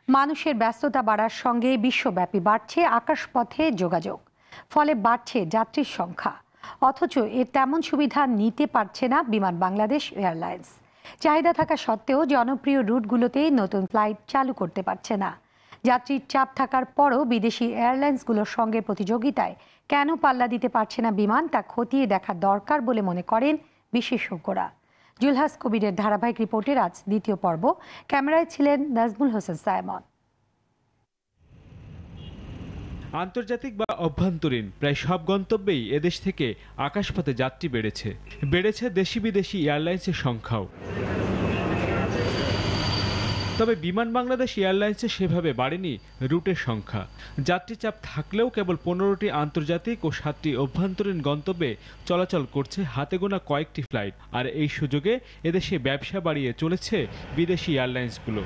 মানুষের ব্যস্ততা বাড়ার সঙ্গে বিশ্বব্যাপী বাড়ছে আকাশপথে যোগাযোগ, ফলে বাড়ছে যাত্রীর সংখ্যা। অথচ এর তেমন সুবিধা নিতে পারছে না বিমান বাংলাদেশ এয়ারলাইন্স। চাহিদা থাকা সত্ত্বেও জনপ্রিয় রুটগুলোতেই নতুন ফ্লাইট চালু করতে পারছে না। যাত্রীর চাপ থাকার পরও বিদেশি এয়ারলাইন্সগুলোর সঙ্গে প্রতিযোগিতায় কেন পাল্লা দিতে পারছে না বিমান, তা খতিয়ে দেখা দরকার বলে মনে করেন বিশেষজ্ঞরা। জুলহাস কবিরের ধারাবাহিক রিপোর্টের আজ দ্বিতীয় পর্ব। ক্যামেরায় ছিলেন নাজমুল হোসেন সায়মন। আন্তর্জাতিক বা অভ্যন্তরীণ প্রায় সব গন্তব্যেই এদেশ থেকে আকাশপথে যাত্রী বেড়েছে দেশি বিদেশি এয়ারলাইন্সের সংখ্যাও। তবে বিমান বাংলাদেশ এয়ারলাইন্সে সেভাবে বাড়েনি রুটের সংখ্যা। যাত্রী চাপ থাকলেও কেবল 15টি আন্তর্জাতিক ও 7টি অভ্যন্তরীণ গন্তব্যে চলাচল করছে হাতে গোনা কয়েকটি ফ্লাইট। আর এই সুযোগে এদেশে ব্যবসা বাড়িয়ে চলেছে বিদেশি এয়ারলাইন্সগুলো।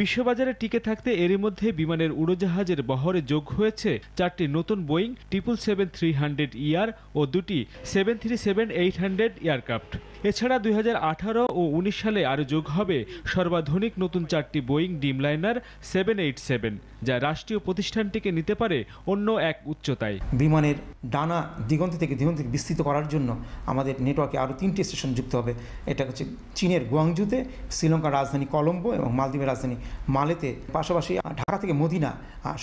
বিশ্ববাজারে টিকে থাকতে এরই মধ্যে বিমানের উড়োজাহাজের বহরে যোগ হয়েছে 4টি নতুন বোয়িং 777-300ER ও 2টি 737-800 এয়ারক্রাফট। এছাড়া 2018 ও 19 সালে আরও যোগ হবে সর্বাধুনিক নতুন 4টি বোয়িং ড্রিমলাইনার 787, যা রাষ্ট্রীয় প্রতিষ্ঠানটিকে নিতে পারে অন্য এক উচ্চতায়। বিমানের ডানা দিগন্ত থেকে বিস্তৃত করার জন্য আমাদের নেটওয়ার্কে আরও 3টি স্টেশন যুক্ত হবে। এটা হচ্ছে চীনের গুয়াংজুতে, শ্রীলঙ্কার রাজধানী কলম্বো এবং মালদ্বীপের রাজধানী মালেতে। পাশাপাশি ঢাকা থেকে মদিনা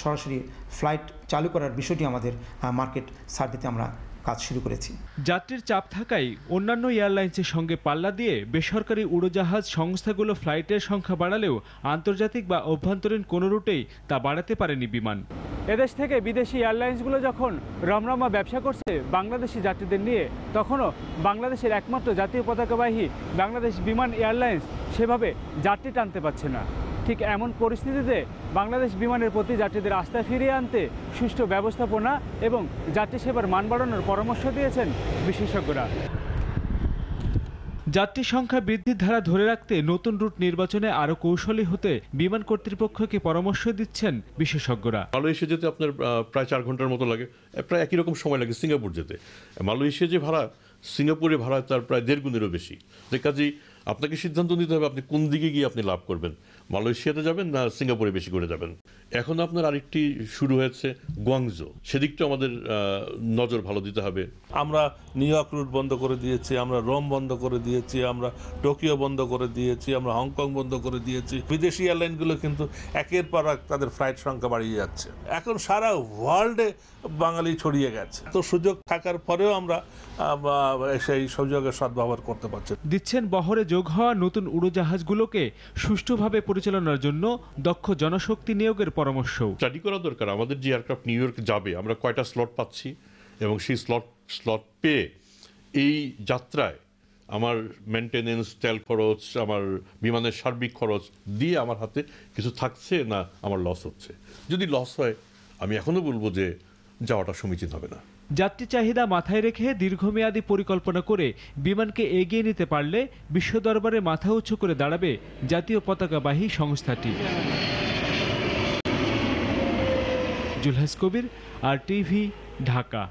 সরাসরি ফ্লাইট চালু করার বিষয়টি আমাদের মার্কেট সার্ভেতে আমরা কাজ শুরু করেছি। যাত্রীর চাপ থাকায় অন্যান্য এয়ারলাইন্সের সঙ্গে পাল্লা দিয়ে বেসরকারি উড়োজাহাজ সংস্থাগুলো ফ্লাইটের সংখ্যা বাড়ালেও আন্তর্জাতিক বা অভ্যন্তরীণ কোনো রুটেই তা বাড়াতে পারেনি বিমান। এদেশ থেকে বিদেশি এয়ারলাইন্সগুলো যখন রমরমা ব্যবসা করছে বাংলাদেশি যাত্রীদের নিয়ে, তখনও বাংলাদেশের একমাত্র জাতীয় পতাকাবাহী বাংলাদেশ বিমান এয়ারলাইন্স সেভাবে যাত্রী টানতে পারছে না। ঠিক এমন পরিস্থিতিতে বাংলাদেশ বিমানের প্রতি যাত্রীদের আস্থা ফিরিয়ে আনতে সুষ্ঠু ব্যবস্থাপনা এবং যাত্রী সেবার মান বাড়ানোর পরামর্শ দিয়েছেন বিশেষজ্ঞরা। যাত্রী সংখ্যা বৃদ্ধির ধারা ধরে রাখতে নতুন রুট নির্বাচনে আরও কৌশলী হতে বিমান কর্তৃপক্ষকে পরামর্শ দিচ্ছেন বিশেষজ্ঞরা। মালয়েশিয়া যেতে আপনার প্রায় 4 ঘন্টার মতো লাগে, প্রায় একই রকম সময় লাগে সিঙ্গাপুর যেতে। মালয়েশিয়া যে ভাড়া, সিঙ্গাপুরে ভাড়া তার প্রায় 1.5 গুণেরও বেশি। যে কাজেই আপনাকে সিদ্ধান্ত নিতে হবে আপনি কোন দিকে গিয়ে আপনি লাভ করবেন, মালয়েশিয়াতে যাবেন না সিঙ্গাপুরে বেশি করে যাবেন। এখন আপনার আরেকটি শুরু হয়েছে গুয়াংজো, সেদিকটা আমাদের নজর ভালো দিতে হবে। আমরা নিউ ইয়র্ক রুট বন্ধ করে দিয়েছি, আমরা রোম বন্ধ করে দিয়েছি, আমরা টোকিও বন্ধ করে দিয়েছি, আমরা হংকং বন্ধ করে দিয়েছি। বিদেশি এয়ারলাইনগুলো কিন্তু একের পর এক তাদের ফ্লাইট সংখ্যা বাড়িয়ে যাচ্ছে। এখন সারা ওয়ার্ল্ডে বাঙালি ছড়িয়ে গেছে। তো সুযোগ থাকার পরেও আমরা সেই সুযোগের সদ্ব্যবহার করতে পারছি। দিচ্ছেন বহরে যোগ হওয়া নতুন উড়োজাহাজগুলোকে সুষ্ঠুভাবে পরিচালনার জন্য দক্ষ জনশক্তি নিয়োগের পরামর্শ। স্টাডি করা দরকার আমাদের যে এয়ারক্রাফট নিউ ইয়র্ক যাবে আমরা কয়টা স্লট পাচ্ছি, এবং সেই স্লট পেয়ে এই যাত্রায় আমার মেনটেনেন্স, তেল খরচ, আমার বিমানের সার্বিক খরচ দিয়ে আমার হাতে কিছু থাকছে না আমার লস হচ্ছে। যদি লস হয় আমি এখনো বলবো যে যাওয়াটা সমীচীন হবে না। যাত্রী চাহিদা মাথায় রেখে দীর্ঘমেয়াদী পরিকল্পনা করে বিমানকে এগিয়ে নিতে পারলে বিশ্ব দরবারে মাথা উঁচু করে দাঁড়াবে জাতীয় পতাকাবাহী সংস্থাটি। জুলহাস কবির, RTV, ঢাকা।